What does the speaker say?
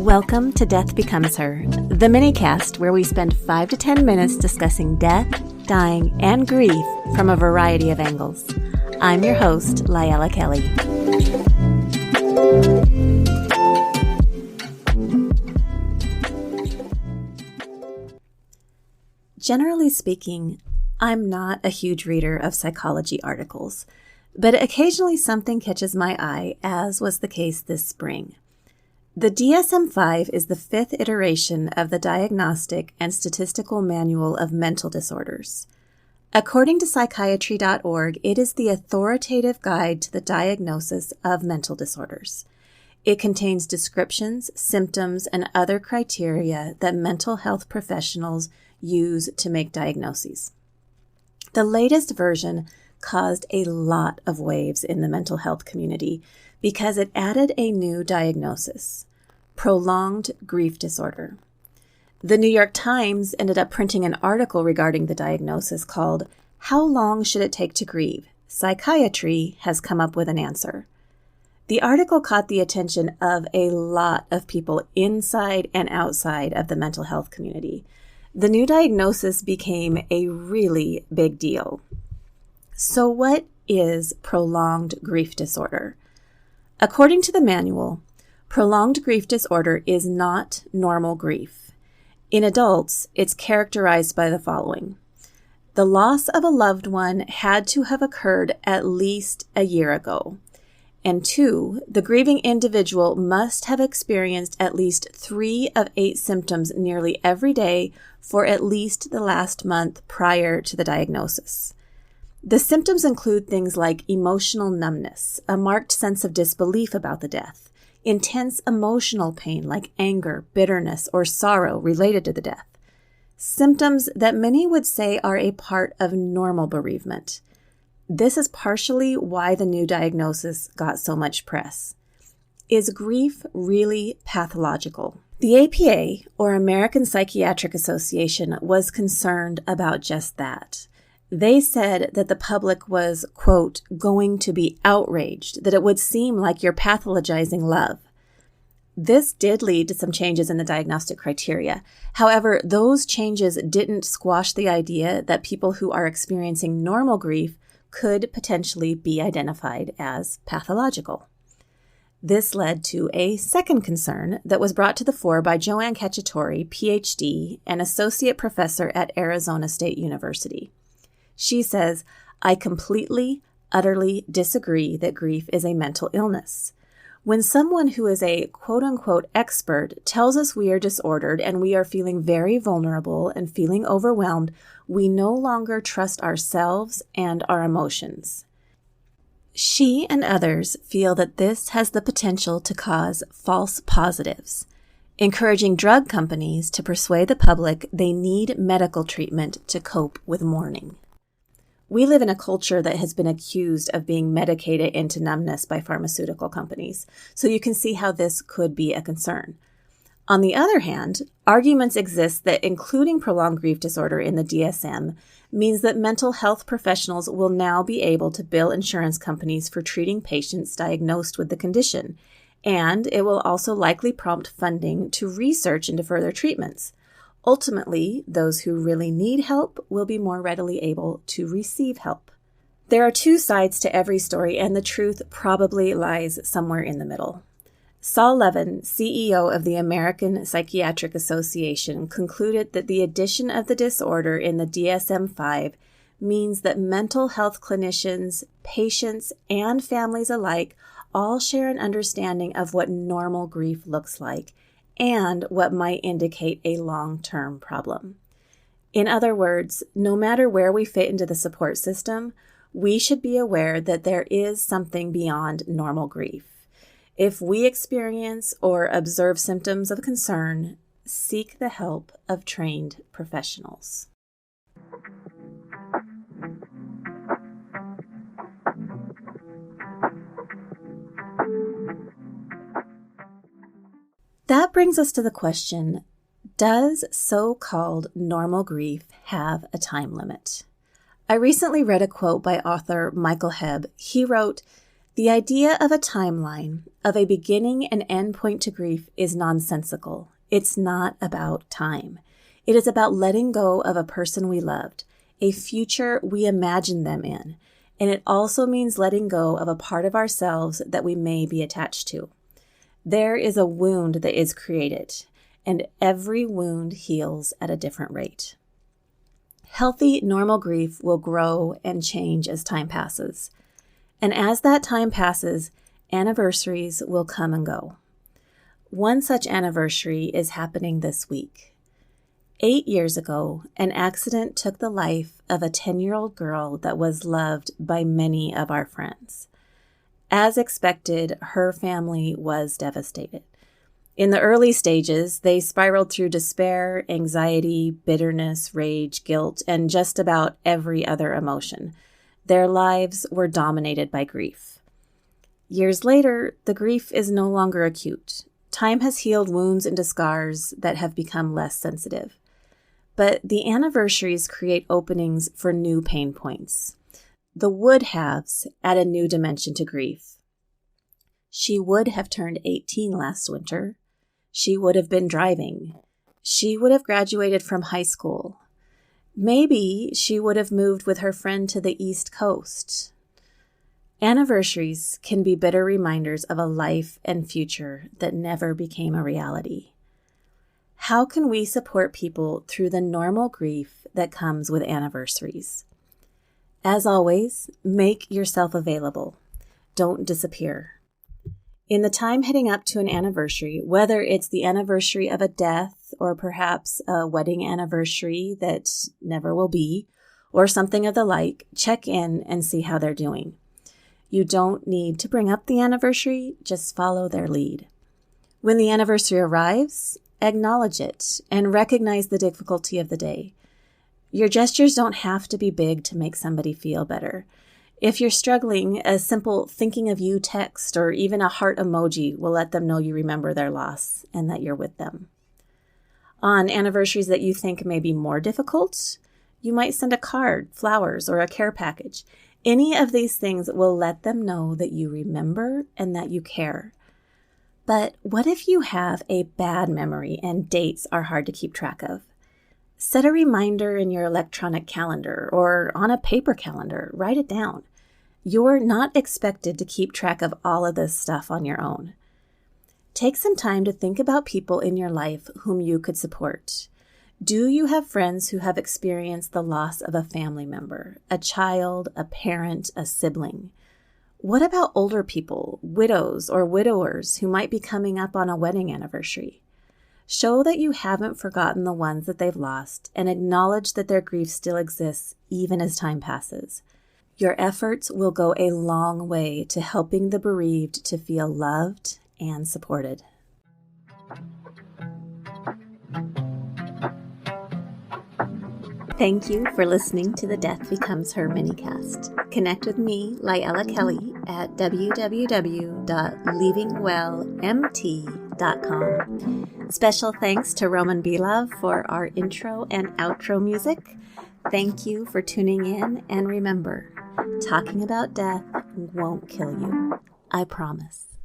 Welcome to Death Becomes Her, the minicast where we spend 5 to 10 minutes discussing death, dying, and grief from a variety of angles. I'm your host, Layla Kelly. Generally speaking, I'm not a huge reader of psychology articles, but occasionally something catches my eye, as was the case this spring. The DSM-5 is the 5th iteration of the Diagnostic and Statistical Manual of Mental Disorders. According to psychiatry.org, it is the authoritative guide to the diagnosis of mental disorders. It contains descriptions, symptoms, and other criteria that mental health professionals use to make diagnoses. The latest version caused a lot of waves in the mental health community because it added a new diagnosis: prolonged grief disorder. The New York Times ended up printing an article regarding the diagnosis called "How Long Should It Take to Grieve? Psychiatry Has Come Up with an Answer." The article caught the attention of a lot of people inside and outside of the mental health community. The new diagnosis became a really big deal. So what is prolonged grief disorder? According to the manual, prolonged grief disorder is not normal grief. In adults, it's characterized by the following. The loss of a loved one had to have occurred at least a year ago. And 2, the grieving individual must have experienced at least 3 of 8 symptoms nearly every day for at least the last month prior to the diagnosis. The symptoms include things like emotional numbness, a marked sense of disbelief about the death, intense emotional pain like anger, bitterness, or sorrow related to the death. Symptoms that many would say are a part of normal bereavement. This is partially why the new diagnosis got so much press. Is grief really pathological? The APA, or American Psychiatric Association, was concerned about just that. They said that the public was, quote, going to be outraged, that it would seem like you're pathologizing love. This did lead to some changes in the diagnostic criteria. However, those changes didn't squash the idea that people who are experiencing normal grief could potentially be identified as pathological. This led to a second concern that was brought to the fore by Joanne Cacciatore, PhD, and associate professor at Arizona State University. She says, "I completely, utterly disagree that grief is a mental illness. When someone who is a quote-unquote expert tells us we are disordered and we are feeling very vulnerable and feeling overwhelmed, we no longer trust ourselves and our emotions." She and others feel that this has the potential to cause false positives, encouraging drug companies to persuade the public they need medical treatment to cope with mourning. We live in a culture that has been accused of being medicated into numbness by pharmaceutical companies, so you can see how this could be a concern. On the other hand, arguments exist that including prolonged grief disorder in the DSM means that mental health professionals will now be able to bill insurance companies for treating patients diagnosed with the condition, and it will also likely prompt funding to research into further treatments. Ultimately, those who really need help will be more readily able to receive help. There are 2 sides to every story, and the truth probably lies somewhere in the middle. Saul Levin, CEO of the American Psychiatric Association, concluded that the addition of the disorder in the DSM-5 means that mental health clinicians, patients, and families alike all share an understanding of what normal grief looks like and what might indicate a long-term problem. In other words, no matter where we fit into the support system, we should be aware that there is something beyond normal grief. If we experience or observe symptoms of concern, seek the help of trained professionals. That brings us to the question, does so-called normal grief have a time limit? I recently read a quote by author Michael Hebb. He wrote, The idea of a timeline, of a beginning and end point to grief, is nonsensical. It's not about time. It is about letting go of a person we loved, a future we imagined them in, and it also means letting go of a part of ourselves that we may be attached to. There is a wound that is created, and every wound heals at a different rate. Healthy, normal grief will grow and change as time passes. And as that time passes, anniversaries will come and go. One such anniversary is happening this week. 8 years ago, an accident took the life of a 10-year-old girl that was loved by many of our friends. As expected, her family was devastated. In the early stages, they spiraled through despair, anxiety, bitterness, rage, guilt, and just about every other emotion. Their lives were dominated by grief. Years later, the grief is no longer acute. Time has healed wounds into scars that have become less sensitive. But the anniversaries create openings for new pain points. The would-haves add a new dimension to grief. She would have turned 18 last winter. She would have been driving. She would have graduated from high school. Maybe she would have moved with her friend to the East Coast. Anniversaries can be bitter reminders of a life and future that never became a reality. How can we support people through the normal grief that comes with anniversaries? As always, make yourself available. Don't disappear. In the time heading up to an anniversary, whether it's the anniversary of a death or perhaps a wedding anniversary that never will be, or something of the like, check in and see how they're doing. You don't need to bring up the anniversary, just follow their lead. When the anniversary arrives, acknowledge it and recognize the difficulty of the day. Your gestures don't have to be big to make somebody feel better. If you're struggling, a simple thinking of you text or even a heart emoji will let them know you remember their loss and that you're with them. On anniversaries that you think may be more difficult, you might send a card, flowers, or a care package. Any of these things will let them know that you remember and that you care. But what if you have a bad memory and dates are hard to keep track of? Set a reminder in your electronic calendar or on a paper calendar. Write it down. You're not expected to keep track of all of this stuff on your own. Take some time to think about people in your life whom you could support. Do you have friends who have experienced the loss of a family member, a child, a parent, a sibling? What about older people, widows or widowers who might be coming up on a wedding anniversary? Show that you haven't forgotten the ones that they've lost and acknowledge that their grief still exists even as time passes. Your efforts will go a long way to helping the bereaved to feel loved and supported. Thank you for listening to the Death Becomes Her minicast. Connect with me, Lyella Kelly, at www.leavingwellmt.com. Special thanks to Roman Belov for our intro and outro music. Thank you for tuning in, and remember, talking about death won't kill you. I promise.